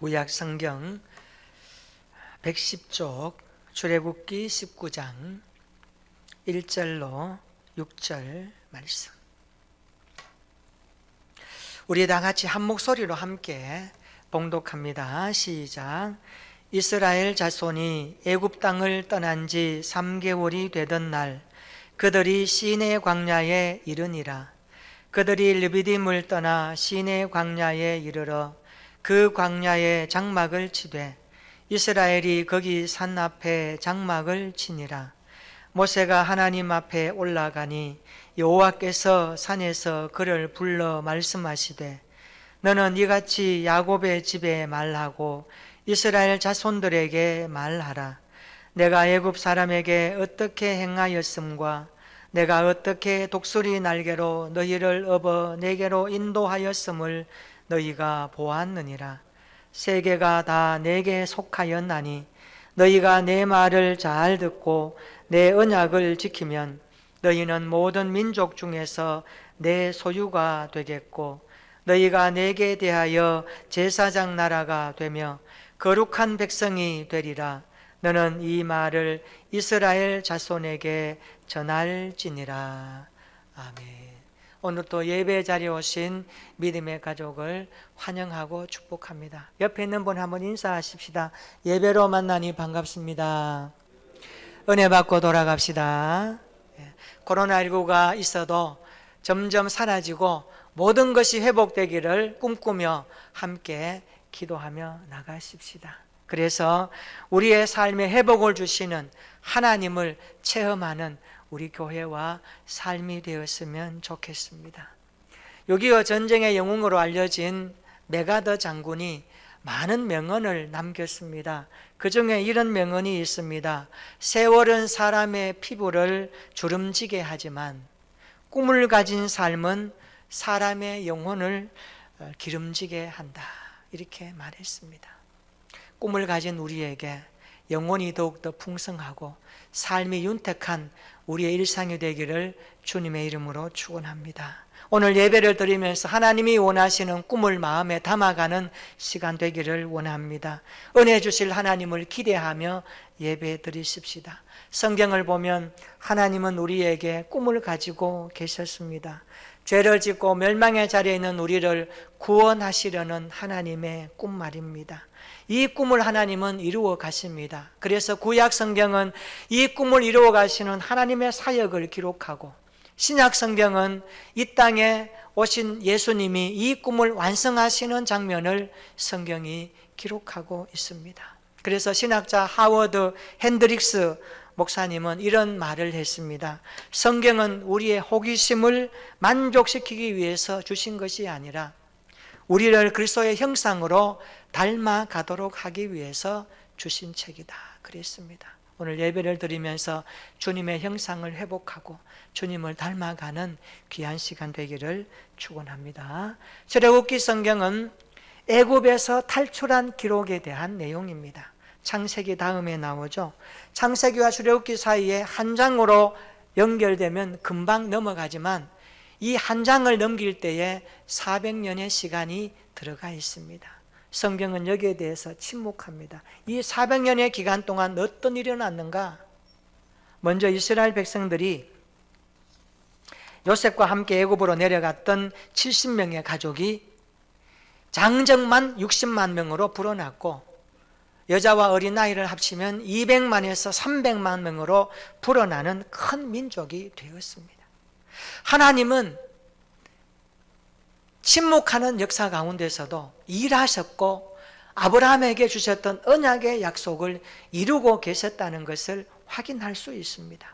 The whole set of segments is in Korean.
구약 성경 110쪽 출애굽기 19장 1절로 6절 말씀. 우리 다 같이 한 목소리로 함께 봉독합니다. 시작. 이스라엘 자손이 애굽 땅을 떠난 지 3개월이 되던 날 그들이 시내 광야에 이르니라. 그들이 르비딤을 떠나 시내 광야에 이르러 그 광야에 장막을 치되 이스라엘이 거기 산 앞에 장막을 치니라. 모세가 하나님 앞에 올라가니 여호와께서 산에서 그를 불러 말씀하시되 너는 이같이 야곱의 집에 말하고 이스라엘 자손들에게 말하라. 내가 애굽 사람에게 어떻게 행하였음과 내가 어떻게 독수리 날개로 너희를 업어 내게로 인도하였음을 너희가 보았느니라. 세계가 다 내게 속하였나니 너희가 내 말을 잘 듣고 내 언약을 지키면 너희는 모든 민족 중에서 내 소유가 되겠고 너희가 내게 대하여 제사장 나라가 되며 거룩한 백성이 되리라. 너는 이 말을 이스라엘 자손에게 전할지니라. 아멘. 오늘 또 예배 자리에 오신 믿음의 가족을 환영하고 축복합니다. 옆에 있는 분 한번 인사하십시다. 예배로 만나니 반갑습니다. 은혜 받고 돌아갑시다. 코로나19가 있어도 점점 사라지고 모든 것이 회복되기를 꿈꾸며 함께 기도하며 나가십시다. 그래서 우리의 삶에 회복을 주시는 하나님을 체험하는 우리 교회와 삶이 되었으면 좋겠습니다. 6.25 전쟁의 영웅으로 알려진 메가더 장군이 많은 명언을 남겼습니다. 그 중에 이런 명언이 있습니다. 세월은 사람의 피부를 주름지게 하지만 꿈을 가진 삶은 사람의 영혼을 기름지게 한다. 이렇게 말했습니다. 꿈을 가진 우리에게 영혼이 더욱더 풍성하고 삶이 윤택한 우리의 일상이 되기를 주님의 이름으로 축원합니다. 오늘 예배를 드리면서 하나님이 원하시는 꿈을 마음에 담아가는 시간 되기를 원합니다. 은혜 주실 하나님을 기대하며 예배 드리십시다. 성경을 보면 하나님은 우리에게 꿈을 가지고 계셨습니다. 죄를 짓고 멸망의 자리에 있는 우리를 구원하시려는 하나님의 꿈 말입니다. 이 꿈을 하나님은 이루어 가십니다. 그래서 구약 성경은 이 꿈을 이루어 가시는 하나님의 사역을 기록하고 신약 성경은 이 땅에 오신 예수님이 이 꿈을 완성하시는 장면을 성경이 기록하고 있습니다. 그래서 신학자 하워드 핸드릭스 목사님은 이런 말을 했습니다. 성경은 우리의 호기심을 만족시키기 위해서 주신 것이 아니라 우리를 그리스도의 형상으로 닮아가도록 하기 위해서 주신 책이다. 그랬습니다. 오늘 예배를 드리면서 주님의 형상을 회복하고 주님을 닮아가는 귀한 시간 되기를 축원합니다. 출애굽기 성경은 애굽에서 탈출한 기록에 대한 내용입니다. 창세기 다음에 나오죠. 창세기와 출애굽기 사이에 한 장으로 연결되면 금방 넘어가지만 이 한 장을 넘길 때에 400년의 시간이 들어가 있습니다. 성경은 여기에 대해서 침묵합니다. 이 400년의 기간 동안 어떤 일이 일어났는가? 먼저 이스라엘 백성들이 요셉과 함께 애굽으로 내려갔던 70명의 가족이 장정만 60만 명으로 불어났고 여자와 어린아이를 합치면 200만에서 300만 명으로 불어나는 큰 민족이 되었습니다. 하나님은 침묵하는 역사 가운데서도 일하셨고 아브라함에게 주셨던 언약의 약속을 이루고 계셨다는 것을 확인할 수 있습니다.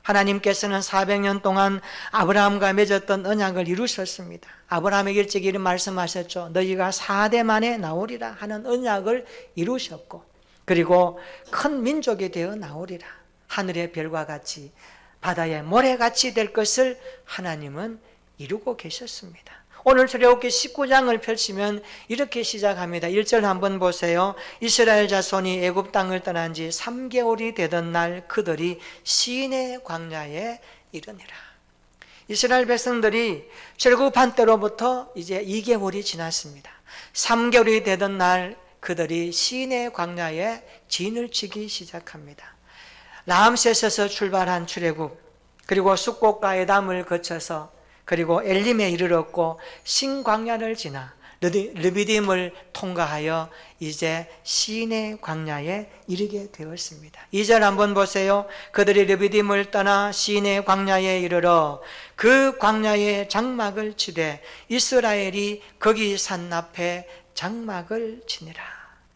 하나님께서는 400년 동안 아브라함과 맺었던 언약을 이루셨습니다. 아브라함에게 일찍 이런 말씀하셨죠. 너희가 4대 만에 나오리라 하는 언약을 이루셨고 그리고 큰 민족이 되어 나오리라. 하늘의 별과 같이 바다의 모래같이 될 것을 하나님은 이루고 계셨습니다. 오늘 출애굽기 19장을 펼치면 이렇게 시작합니다. 1절 한번 보세요. 이스라엘 자손이 애굽 땅을 떠난 지 3개월이 되던 날 그들이 시내 광야에 이르니라. 이스라엘 백성들이 출애굽한 때로부터 이제 2개월이 지났습니다. 3개월이 되던 날 그들이 시내 광야에 진을 치기 시작합니다. 라암셋에서 출발한 출애굽, 그리고 숫꽃과 에담을 거쳐서 그리고 엘림에 이르렀고 신광야를 지나 르비딤을 통과하여 이제 시내 광야에 이르게 되었습니다. 2절 한번 보세요. 그들이 르비딤을 떠나 시내 광야에 이르러 그 광야에 장막을 치되 이스라엘이 거기 산 앞에 장막을 치니라.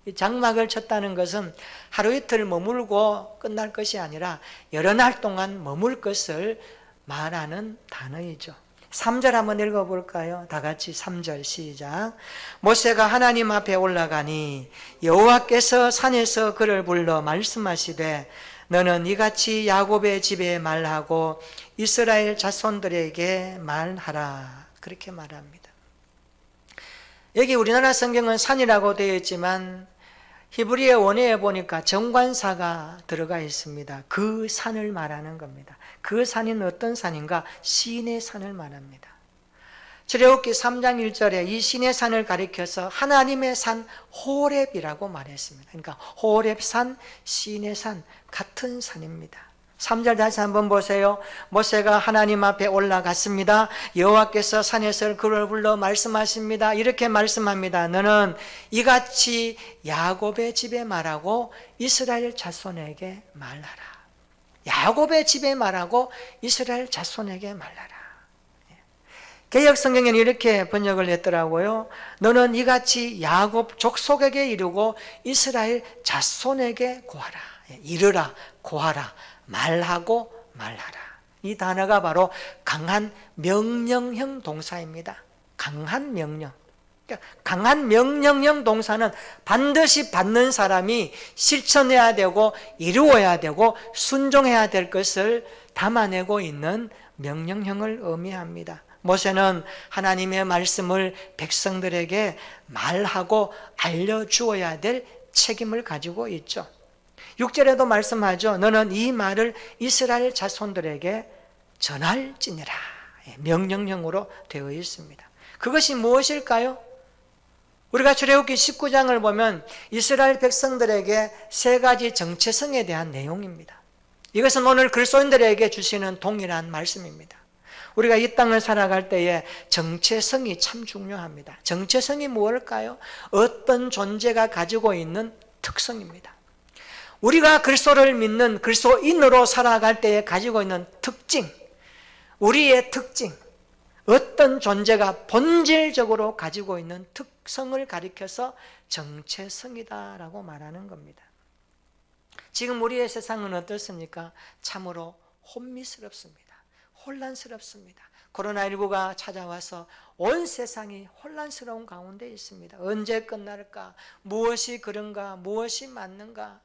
이 장막을 쳤다는 것은 하루 이틀 머물고 끝날 것이 아니라 여러 날 동안 머물 것을 말하는 단어이죠. 3절 한번 읽어볼까요? 다 같이 3절 시작. 모세가 하나님 앞에 올라가니 여호와께서 산에서 그를 불러 말씀하시되 너는 이같이 야곱의 집에 말하고 이스라엘 자손들에게 말하라. 그렇게 말합니다. 여기 우리나라 성경은 산이라고 되어 있지만 히브리어 원어에 보니까 정관사가 들어가 있습니다. 그 산을 말하는 겁니다. 그 산은 어떤 산인가? 시내 산을 말합니다. 출애굽기 3장 1절에 이 시내 산을 가리켜서 하나님의 산 호렙이라고 말했습니다. 그러니까 호렙산, 시내 산 같은 산입니다. 3절 다시 한번 보세요. 모세가 하나님 앞에 올라갔습니다. 여호와께서 산에서 그를 불러 말씀하십니다. 이렇게 말씀합니다. 너는 이같이 야곱의 집에 말하고 이스라엘 자손에게 말하라. 야곱의 집에 말하고 이스라엘 자손에게 말하라. 개역 성경에는 이렇게 번역을 했더라고요. 너는 이같이 야곱 족속에게 이르고 이스라엘 자손에게 고하라. 이르라, 고하라, 말하고 말하라. 이 단어가 바로 강한 명령형 동사입니다. 강한 명령. 강한 명령형 동사는 반드시 받는 사람이 실천해야 되고 이루어야 되고 순종해야 될 것을 담아내고 있는 명령형을 의미합니다. 모세는 하나님의 말씀을 백성들에게 말하고 알려주어야 될 책임을 가지고 있죠. 6절에도 말씀하죠. 너는 이 말을 이스라엘 자손들에게 전할지니라. 명령형으로 되어 있습니다. 그것이 무엇일까요? 우리가 출애굽기 19장을 보면 이스라엘 백성들에게 세 가지 정체성에 대한 내용입니다. 이것은 오늘 그리스도인들에게 주시는 동일한 말씀입니다. 우리가 이 땅을 살아갈 때에 정체성이 참 중요합니다. 정체성이 무엇일까요? 어떤 존재가 가지고 있는 특성입니다. 우리가 그리스도를 믿는 그리스도인으로 살아갈 때에 가지고 있는 특징, 우리의 특징, 어떤 존재가 본질적으로 가지고 있는 특성을 가리켜서 정체성이다라고 말하는 겁니다. 지금 우리의 세상은 어떻습니까? 참으로 혼미스럽습니다. 혼란스럽습니다. 코로나19가 찾아와서 온 세상이 혼란스러운 가운데 있습니다. 언제 끝날까? 무엇이 그런가? 무엇이 맞는가?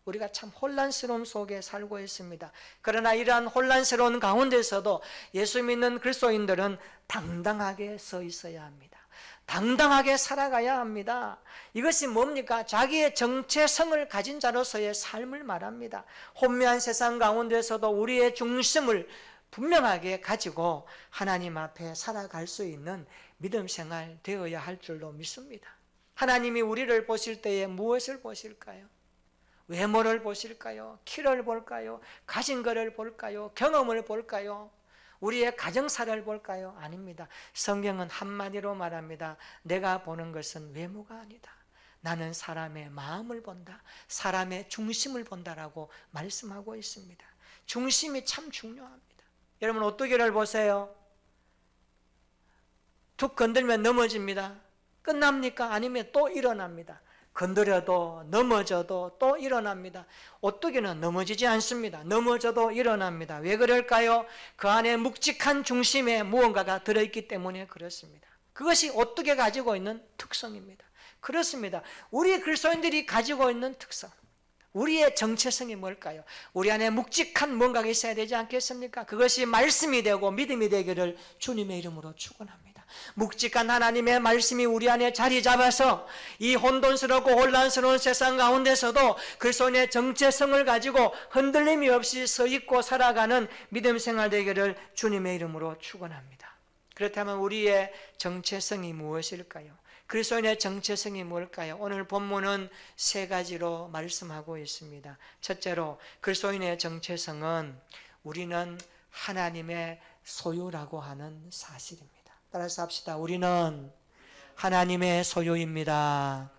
우리가 참 혼란스러움 속에 살고 있습니다. 그러나 이러한 혼란스러운 가운데서도 예수 믿는 그리스도인들은 당당하게 서 있어야 합니다. 당당하게 살아가야 합니다. 이것이 뭡니까? 자기의 정체성을 가진 자로서의 삶을 말합니다. 혼미한 세상 가운데서도 우리의 중심을 분명하게 가지고 하나님 앞에 살아갈 수 있는 믿음 생활 되어야 할 줄로 믿습니다. 하나님이 우리를 보실 때에 무엇을 보실까요? 외모를 보실까요? 키를 볼까요? 가진 것을 볼까요? 경험을 볼까요? 우리의 가정사를 볼까요? 아닙니다. 성경은 한마디로 말합니다. 내가 보는 것은 외모가 아니다. 나는 사람의 마음을 본다. 사람의 중심을 본다라고 말씀하고 있습니다. 중심이 참 중요합니다. 여러분 오뚜기를 보세요. 툭 건들면 넘어집니다. 끝납니까? 아니면 또 일어납니다. 건드려도 넘어져도 또 일어납니다. 오뚜기는 넘어지지 않습니다. 넘어져도 일어납니다. 왜 그럴까요? 그 안에 묵직한 중심에 무언가가 들어있기 때문에 그렇습니다. 그것이 오뚜기가 가지고 있는 특성입니다. 그렇습니다. 우리 그리스도인들이 가지고 있는 특성, 우리의 정체성이 뭘까요? 우리 안에 묵직한 뭔가가 있어야 되지 않겠습니까? 그것이 말씀이 되고 믿음이 되기를 주님의 이름으로 축원합니다. 묵직한 하나님의 말씀이 우리 안에 자리 잡아서 이 혼돈스럽고 혼란스러운 세상 가운데서도 그리스도의 정체성을 가지고 흔들림이 없이 서 있고 살아가는 믿음 생활 되기를 주님의 이름으로 축원합니다. 그렇다면 우리의 정체성이 무엇일까요? 그리스도인의 정체성이 뭘까요? 오늘 본문은 세 가지로 말씀하고 있습니다. 첫째로 그리스도인의 정체성은 우리는 하나님의 소유라고 하는 사실입니다. 따라서 합시다. 우리는 하나님의 소유입니다.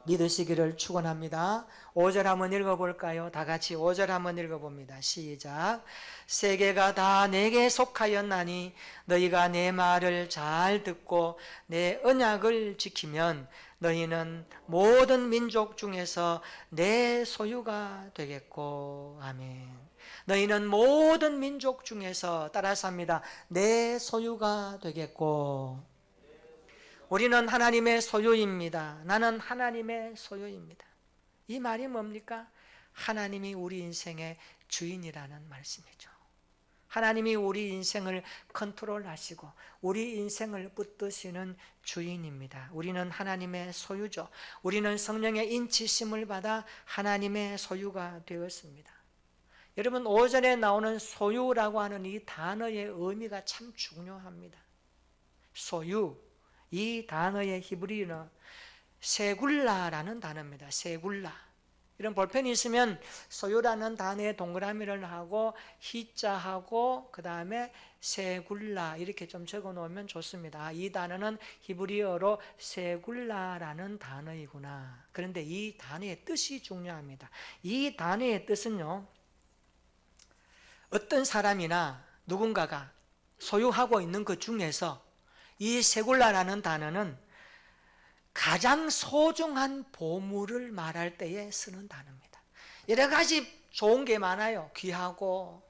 믿으시기를 축원합니다. 5절 한번 읽어볼까요? 다 같이 5절 한번 읽어봅니다. 시작. 세계가 다 내게 속하였나니 너희가 내 말을 잘 듣고 내 언약을 지키면 너희는 모든 민족 중에서 내 소유가 되겠고. 아멘. 너희는 모든 민족 중에서, 따라서 합니다, 내 소유가 되겠고. 우리는 하나님의 소유입니다. 나는 하나님의 소유입니다. 이 말이 뭡니까? 하나님이 우리 인생의 주인이라는 말씀이죠. 하나님이 우리 인생을 컨트롤하시고 우리 인생을 붙드시는 주인입니다. 우리는 하나님의 소유죠. 우리는 성령의 인치심을 받아 하나님의 소유가 되었습니다. 여러분, 오전에 나오는 소유라고 하는 이 단어의 의미가 참 중요합니다. 소유, 이 단어의 히브리어는 세굴라라는 단어입니다. 세굴라. 이런 볼펜이 있으면 소유라는 단어에 동그라미를 하고 히자하고 그 다음에 세굴라 이렇게 좀 적어 놓으면 좋습니다. 이 단어는 히브리어로 세굴라라는 단어이구나. 그런데 이 단어의 뜻이 중요합니다. 이 단어의 뜻은요, 어떤 사람이나 누군가가 소유하고 있는 것 중에서 이 세굴라라는 단어는 가장 소중한 보물을 말할 때에 쓰는 단어입니다. 여러 가지 좋은 게 많아요. 귀하고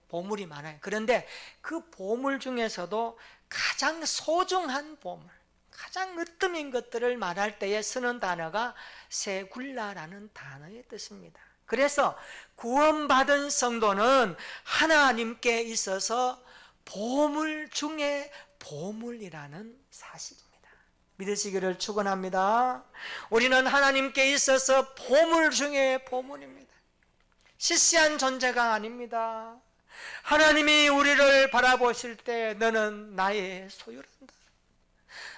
보물이 많아요. 그런데 그 보물 중에서도 가장 소중한 보물, 가장 으뜸인 것들을 말할 때에 쓰는 단어가 세굴라라는 단어의 뜻입니다. 그래서 구원받은 성도는 하나님께 있어서 보물 중에 보물이라는 사실입니다. 믿으시기를 축원합니다. 우리는 하나님께 있어서 보물 중에 보물입니다. 시시한 존재가 아닙니다. 하나님이 우리를 바라보실 때 너는 나의 소유란다,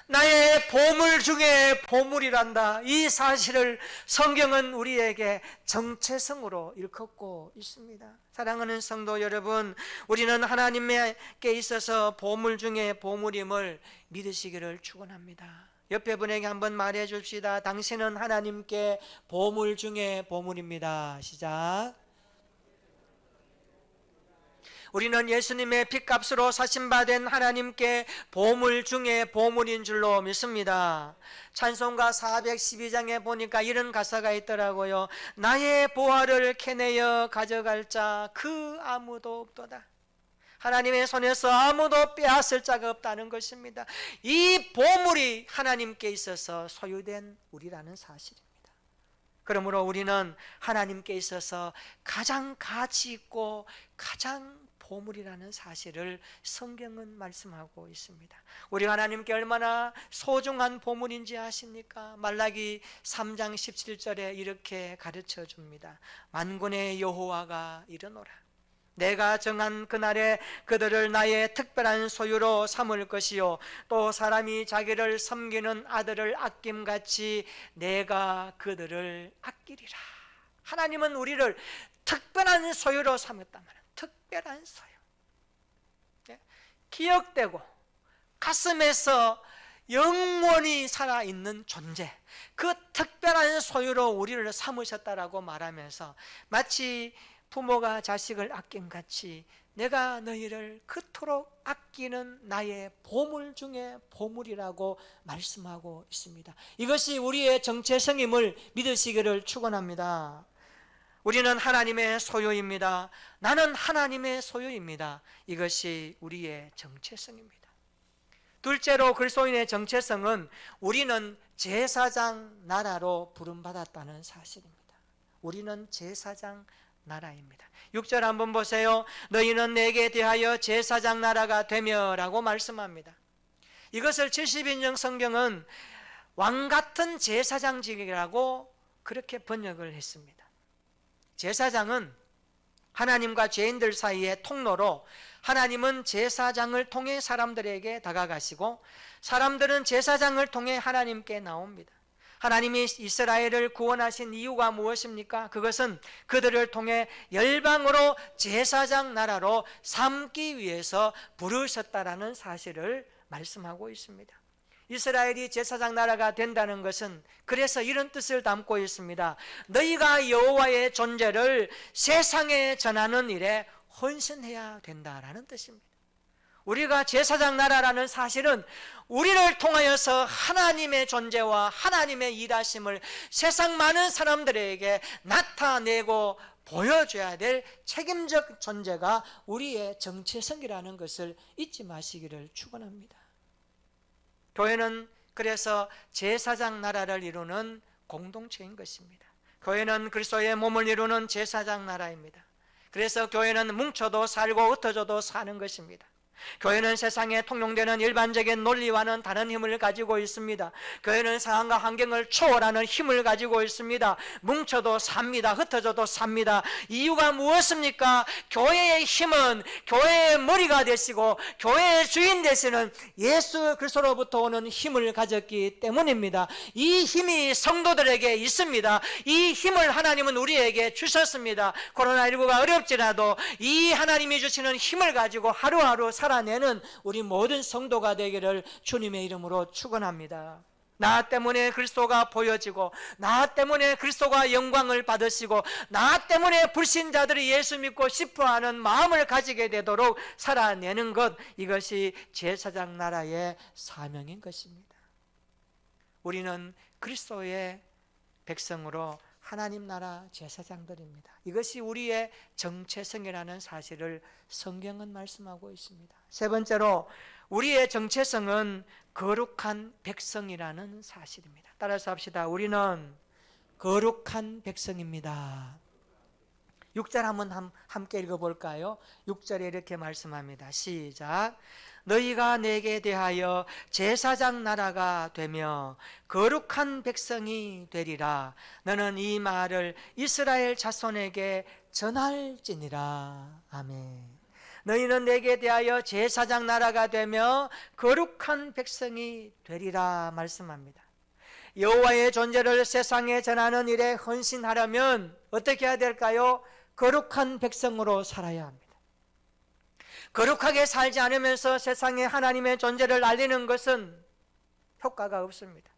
나의 보물 중에 보물이란다. 이 사실을 성경은 우리에게 정체성으로 일컫고 있습니다. 사랑하는 성도 여러분, 우리는 하나님께 있어서 보물 중에 보물임을 믿으시기를 축원합니다. 옆에 분에게 한번 말해 줍시다. 당신은 하나님께 보물 중에 보물입니다. 시작. 우리는 예수님의 핏값으로 사신받은 하나님께 보물 중에 보물인 줄로 믿습니다. 찬송가 412장에 보니까 이런 가사가 있더라고요. 나의 보화를 캐내어 가져갈 자 그 아무도 없도다. 하나님의 손에서 아무도 빼앗을 자가 없다는 것입니다. 이 보물이 하나님께 있어서 소유된 우리라는 사실입니다. 그러므로 우리는 하나님께 있어서 가장 가치 있고 가장 보물이라는 사실을 성경은 말씀하고 있습니다. 우리 하나님께 얼마나 소중한 보물인지 아십니까? 말라기 3장 17절에 이렇게 가르쳐 줍니다. 만군의 여호와가 이르노라. 내가 정한 그날에 그들을 나의 특별한 소유로 삼을 것이요 또 사람이 자기를 섬기는 아들을 아낌같이 내가 그들을 아끼리라. 하나님은 우리를 특별한 소유로 삼았단 말이에요. 특별한 소유, 기억되고 가슴에서 영원히 살아있는 존재, 그 특별한 소유로 우리를 삼으셨다라고 말하면서 마치 부모가 자식을 아낌같이 내가 너희를 그토록 아끼는 나의 보물 중에 보물이라고 말씀하고 있습니다. 이것이 우리의 정체성임을 믿으시기를 축원합니다. 우리는 하나님의 소유입니다. 나는 하나님의 소유입니다. 이것이 우리의 정체성입니다. 둘째로 그리스도인의 정체성은 우리는 제사장 나라로 부름받았다는 사실입니다. 우리는 제사장 나라입니다. 6절 한번 보세요. 너희는 내게 대하여 제사장 나라가 되며 라고 말씀합니다. 이것을 70인정 성경은 왕같은 제사장직이라고 그렇게 번역을 했습니다. 제사장은 하나님과 죄인들 사이의 통로로 하나님은 제사장을 통해 사람들에게 다가가시고 사람들은 제사장을 통해 하나님께 나옵니다. 하나님이 이스라엘을 구원하신 이유가 무엇입니까? 그것은 그들을 통해 열방으로 제사장 나라로 삼기 위해서 부르셨다라는 사실을 말씀하고 있습니다. 이스라엘이 제사장 나라가 된다는 것은 그래서 이런 뜻을 담고 있습니다. 너희가 여호와의 존재를 세상에 전하는 일에 헌신해야 된다라는 뜻입니다. 우리가 제사장 나라라는 사실은 우리를 통하여서 하나님의 존재와 하나님의 일하심을 세상 많은 사람들에게 나타내고 보여줘야 될 책임적 존재가 우리의 정체성이라는 것을 잊지 마시기를 축원합니다. 교회는 그래서 제사장 나라를 이루는 공동체인 것입니다. 교회는 그리스도의 몸을 이루는 제사장 나라입니다. 그래서 교회는 뭉쳐도 살고 흩어져도 사는 것입니다. 교회는 세상에 통용되는 일반적인 논리와는 다른 힘을 가지고 있습니다. 교회는 상황과 환경을 초월하는 힘을 가지고 있습니다. 뭉쳐도 삽니다. 흩어져도 삽니다. 이유가 무엇입니까? 교회의 힘은 교회의 머리가 되시고 교회의 주인 되시는 예수 그리스도로부터 오는 힘을 가졌기 때문입니다. 이 힘이 성도들에게 있습니다. 이 힘을 하나님은 우리에게 주셨습니다. 코로나19가 어렵지라도 이 하나님이 주시는 힘을 가지고 하루하루 살아내는 우리 모든 성도가 되기를 주님의 이름으로 축원합니다. 나 때문에 그리스도가 보여지고 나 때문에 그리스도가 영광을 받으시고 나 때문에 불신자들이 예수 믿고 싶어하는 마음을 가지게 되도록 살아내는 것, 이것이 제사장 나라의 사명인 것입니다. 우리는 그리스도의 백성으로 하나님 나라 제사장들입니다. 이것이 우리의 정체성이라는 사실을 성경은 말씀하고 있습니다. 세 번째로 우리의 정체성은 거룩한 백성이라는 사실입니다. 따라서 합시다. 우리는 거룩한 백성입니다. 6절 한번 함께 읽어볼까요? 6절에 이렇게 말씀합니다. 시작. 너희가 내게 대하여 제사장 나라가 되며 거룩한 백성이 되리라. 너는 이 말을 이스라엘 자손에게 전할지니라. 아멘. 너희는 내게 대하여 제사장 나라가 되며 거룩한 백성이 되리라 말씀합니다. 여호와의 존재를 세상에 전하는 일에 헌신하려면 어떻게 해야 될까요? 거룩한 백성으로 살아야 합니다. 거룩하게 살지 않으면서 세상에 하나님의 존재를 알리는 것은 효과가 없습니다.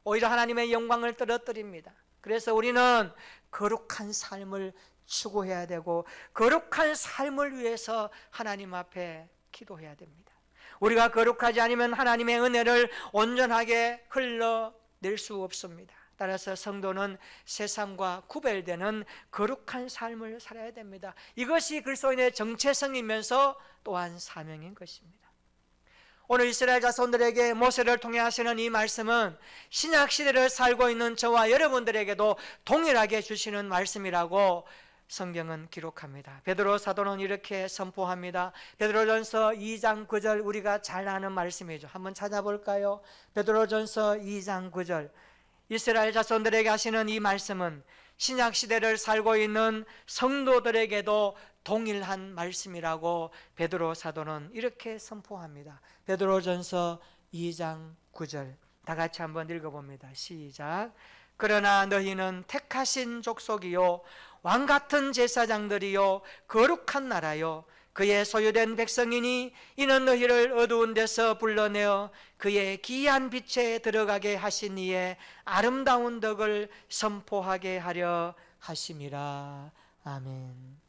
오히려 하나님의 영광을 떨어뜨립니다. 그래서 우리는 거룩한 삶을 추구해야 되고 거룩한 삶을 위해서 하나님 앞에 기도해야 됩니다. 우리가 거룩하지 않으면 하나님의 은혜를 온전하게 흘러낼 수 없습니다. 따라서 성도는 세상과 구별되는 거룩한 삶을 살아야 됩니다. 이것이 그리스도인의 정체성이면서 또한 사명인 것입니다. 오늘 이스라엘 자손들에게 모세를 통해 하시는 이 말씀은 신약 시대를 살고 있는 저와 여러분들에게도 동일하게 주시는 말씀이라고 성경은 기록합니다. 베드로 사도는 이렇게 선포합니다. 베드로전서 2장 9절, 우리가 잘 아는 말씀이죠. 한번 찾아볼까요? 베드로전서 2장 9절. 이스라엘 자손들에게 하시는 이 말씀은 신약 시대를 살고 있는 성도들에게도 동일한 말씀이라고 베드로 사도는 이렇게 선포합니다. 베드로전서 2장 9절. 다 같이 한번 읽어봅니다. 시작. 그러나 너희는 택하신 족속이요 왕같은 제사장들이요 거룩한 나라요 그의 소유된 백성이니 이는 너희를 어두운 데서 불러내어 그의 기이한 빛에 들어가게 하신 이의 아름다운 덕을 선포하게 하려 하심이라. 아멘.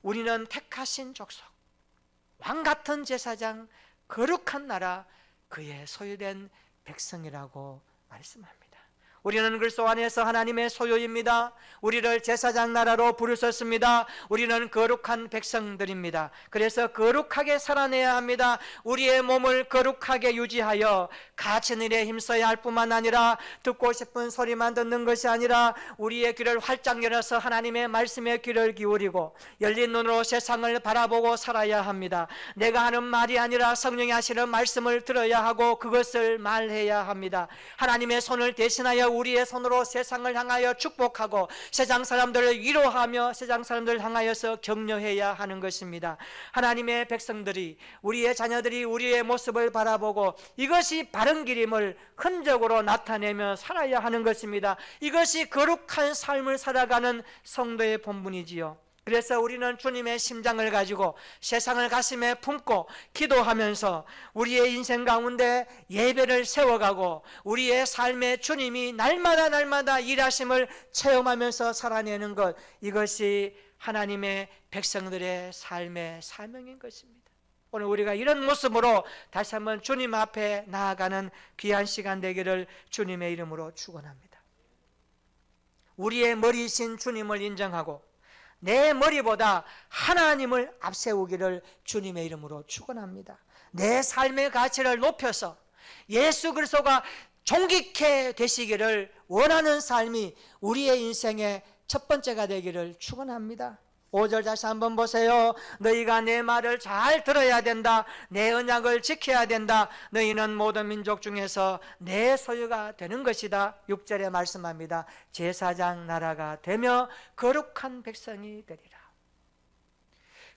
우리는 택하신 족속, 왕같은 제사장, 거룩한 나라, 그의 소유된 백성이라고 말씀합니다. 우리는 그리스도 안에서 하나님의 소유입니다. 우리를 제사장 나라로 부르셨습니다. 우리는 거룩한 백성들입니다. 그래서 거룩하게 살아내야 합니다. 우리의 몸을 거룩하게 유지하여 가진 일에 힘써야 할 뿐만 아니라 듣고 싶은 소리만 듣는 것이 아니라 우리의 귀를 활짝 열어서 하나님의 말씀에 귀를 기울이고 열린 눈으로 세상을 바라보고 살아야 합니다. 내가 하는 말이 아니라 성령이 하시는 말씀을 들어야 하고 그것을 말해야 합니다. 하나님의 손을 대신하여 우리의 손으로 세상을 향하여 축복하고 세상 사람들을 위로하며 세상 사람들을 향하여서 격려해야 하는 것입니다. 하나님의 백성들이, 우리의 자녀들이 우리의 모습을 바라보고 이것이 바른 길임을 흔적으로 나타내며 살아야 하는 것입니다. 이것이 거룩한 삶을 살아가는 성도의 본분이지요. 그래서 우리는 주님의 심장을 가지고 세상을 가슴에 품고 기도하면서 우리의 인생 가운데 예배를 세워가고 우리의 삶에 주님이 날마다 일하심을 체험하면서 살아내는 것, 이것이 하나님의 백성들의 삶의 사명인 것입니다. 오늘 우리가 이런 모습으로 다시 한번 주님 앞에 나아가는 귀한 시간 되기를 주님의 이름으로 축원합니다. 우리의 머리이신 주님을 인정하고 내 머리보다 하나님을 앞세우기를 주님의 이름으로 축원합니다. 내 삶의 가치를 높여서 예수 그리스도가 존귀케 되시기를 원하는 삶이 우리의 인생의 첫 번째가 되기를 축원합니다. 5절 다시 한번 보세요. 너희가 내 말을 잘 들어야 된다. 내 언약을 지켜야 된다. 너희는 모든 민족 중에서 내 소유가 되는 것이다. 6절에 말씀합니다. 제사장 나라가 되며 거룩한 백성이 되리라.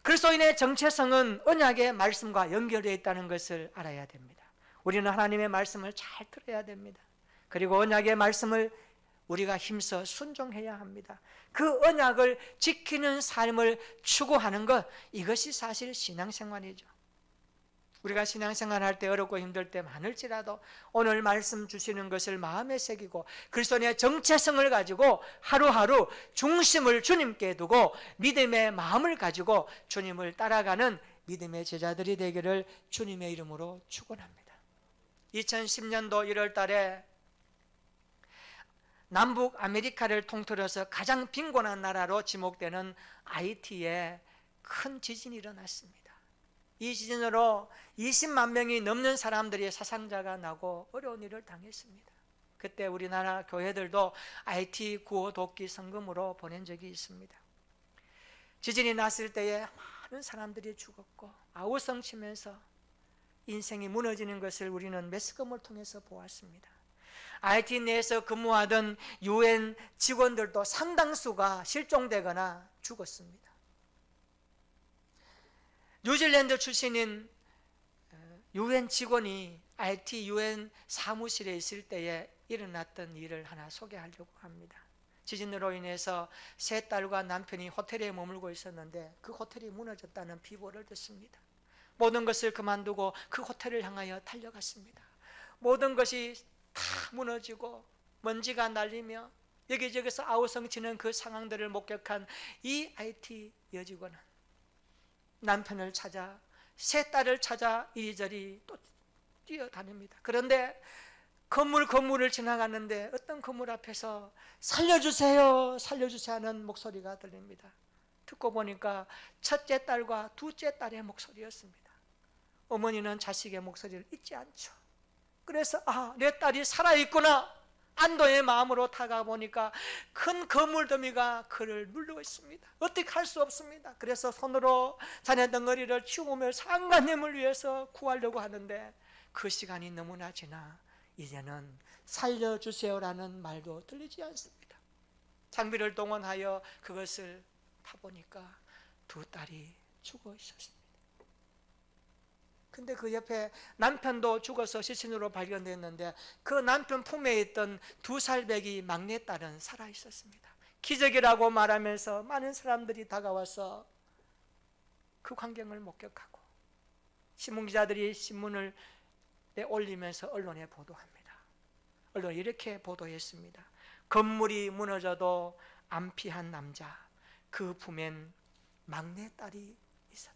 그리스도인의 정체성은 언약의 말씀과 연결되어 있다는 것을 알아야 됩니다. 우리는 하나님의 말씀을 잘 들어야 됩니다. 그리고 언약의 말씀을 우리가 힘써 순종해야 합니다. 그 언약을 지키는 삶을 추구하는 것, 이것이 사실 신앙생활이죠. 우리가 신앙생활할 때 어렵고 힘들 때 많을지라도 오늘 말씀 주시는 것을 마음에 새기고 그리스도의 정체성을 가지고 하루하루 중심을 주님께 두고 믿음의 마음을 가지고 주님을 따라가는 믿음의 제자들이 되기를 주님의 이름으로 축원합니다. 2010년도 1월 달에 남북 아메리카를 통틀어서 가장 빈곤한 나라로 지목되는 하이티에 큰 지진이 일어났습니다. 이 지진으로 20만 명이 넘는 사람들이 사상자가 나고 어려운 일을 당했습니다. 그때 우리나라 교회들도 하이티 구호 돕기 성금으로 보낸 적이 있습니다. 지진이 났을 때에 많은 사람들이 죽었고 아우성치면서 인생이 무너지는 것을 우리는 매스컴을 통해서 보았습니다. 하이티 내에서 근무하던 UN 직원들도 상당수가 실종되거나 죽었습니다. 뉴질랜드 출신인 UN 직원이 하이티 UN 사무실에 있을 때에 일어났던 일을 하나 소개하려고 합니다. 지진으로 인해서 세 딸과 남편이 호텔에 머물고 있었는데 그 호텔이 무너졌다는 비보를 듣습니다. 모든 것을 그만두고 그 호텔을 향하여 달려갔습니다. 모든 것이 다 무너지고 먼지가 날리며 여기저기서 아우성치는 그 상황들을 목격한 이 IT 여직원은 남편을 찾아 세 딸을 찾아 이리저리 또 뛰어다닙니다. 그런데 건물을 지나갔는데 어떤 건물 앞에서 살려주세요 살려주세요 하는 목소리가 들립니다. 듣고 보니까 첫째 딸과 둘째 딸의 목소리였습니다. 어머니는 자식의 목소리를 잊지 않죠. 그래서 내 딸이 살아있구나 안도의 마음으로 다가보니까 큰 거물 더미가 그를 누르고 있습니다. 어떻게 할 수 없습니다. 그래서 손으로 자네 덩어리를 치우며 상관님을 위해서 구하려고 하는데 그 시간이 너무나 지나 이제는 살려주세요라는 말도 들리지 않습니다. 장비를 동원하여 그것을 파보니까 두 딸이 죽어 있었습니다. 근데 그 옆에 남편도 죽어서 시신으로 발견됐는데 그 남편 품에 있던 2살 배기 막내딸은 살아 있었습니다. 기적이라고 말하면서 많은 사람들이 다가와서 그 광경을 목격하고 신문기자들이 신문을 올리면서 언론에 보도합니다. 언론이 이렇게 보도했습니다. 건물이 무너져도 안 피한 남자, 그 품엔 막내딸이 있었다.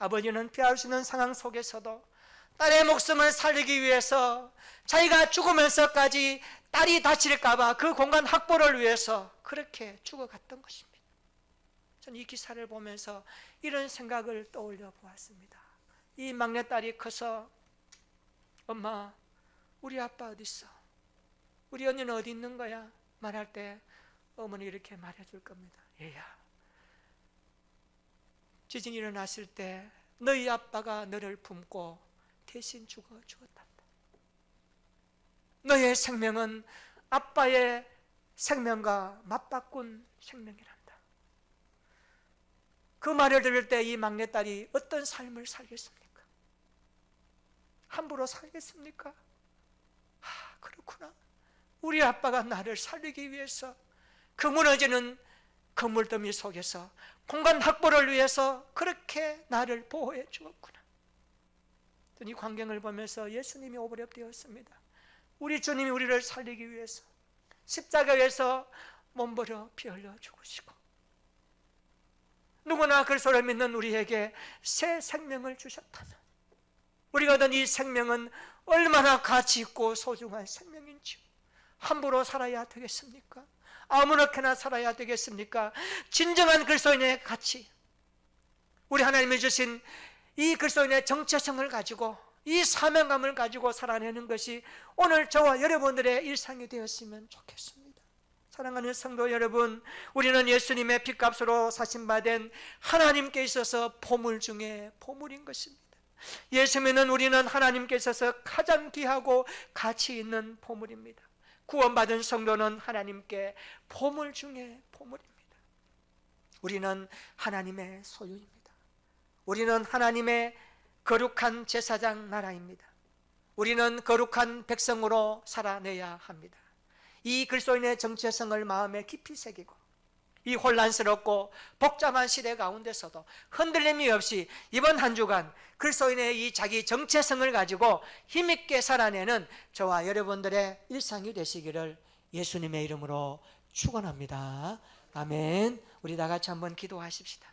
아버지는 피할 수 있는 상황 속에서도 딸의 목숨을 살리기 위해서 자기가 죽으면서까지 딸이 다칠까봐 그 공간 확보를 위해서 그렇게 죽어갔던 것입니다. 저는 이 기사를 보면서 이런 생각을 떠올려 보았습니다. 이 막내딸이 커서 엄마 우리 아빠 어디 있어? 우리 언니는 어디 있는 거야? 말할 때 어머니 이렇게 말해줄 겁니다. 얘야, 지진이 일어났을 때 너희 아빠가 너를 품고 대신 죽었단다. 너의 생명은 아빠의 생명과 맞바꾼 생명이란다. 그 말을 들을 때 이 막내딸이 어떤 삶을 살겠습니까? 함부로 살겠습니까? 그렇구나. 우리 아빠가 나를 살리기 위해서 그 무너지는 건물더미 속에서 공간 확보를 위해서 그렇게 나를 보호해 주었구나. 이 광경을 보면서 예수님이 오버랩되었습니다. 우리 주님이 우리를 살리기 위해서 십자가에서 몸버려 피 흘려 죽으시고 누구나 그리스도를 믿는 우리에게 새 생명을 주셨다면 우리가 얻은 이 생명은 얼마나 가치 있고 소중한 생명인지 함부로 살아야 되겠습니까? 아무렇게나 살아야 되겠습니까? 진정한 그리스도인의 가치, 우리 하나님이 주신 이 그리스도인의 정체성을 가지고 이 사명감을 가지고 살아내는 것이 오늘 저와 여러분들의 일상이 되었으면 좋겠습니다. 사랑하는 성도 여러분, 우리는 예수님의 핏값으로 사신받은 하나님께 있어서 보물 중에 보물인 것입니다. 예수 믿는 우리는 하나님께 있어서 가장 귀하고 가치 있는 보물입니다. 구원받은 성도는 하나님께 보물 중에 보물입니다. 우리는 하나님의 소유입니다. 우리는 하나님의 거룩한 제사장 나라입니다. 우리는 거룩한 백성으로 살아내야 합니다. 이 그리스도인의 정체성을 마음에 깊이 새기고 이 혼란스럽고 복잡한 시대 가운데서도 흔들림이 없이 이번 한 주간 그리스도인의 이 자기 정체성을 가지고 힘있게 살아내는 저와 여러분들의 일상이 되시기를 예수님의 이름으로 축원합니다. 아멘. 우리 다 같이 한번 기도하십시다.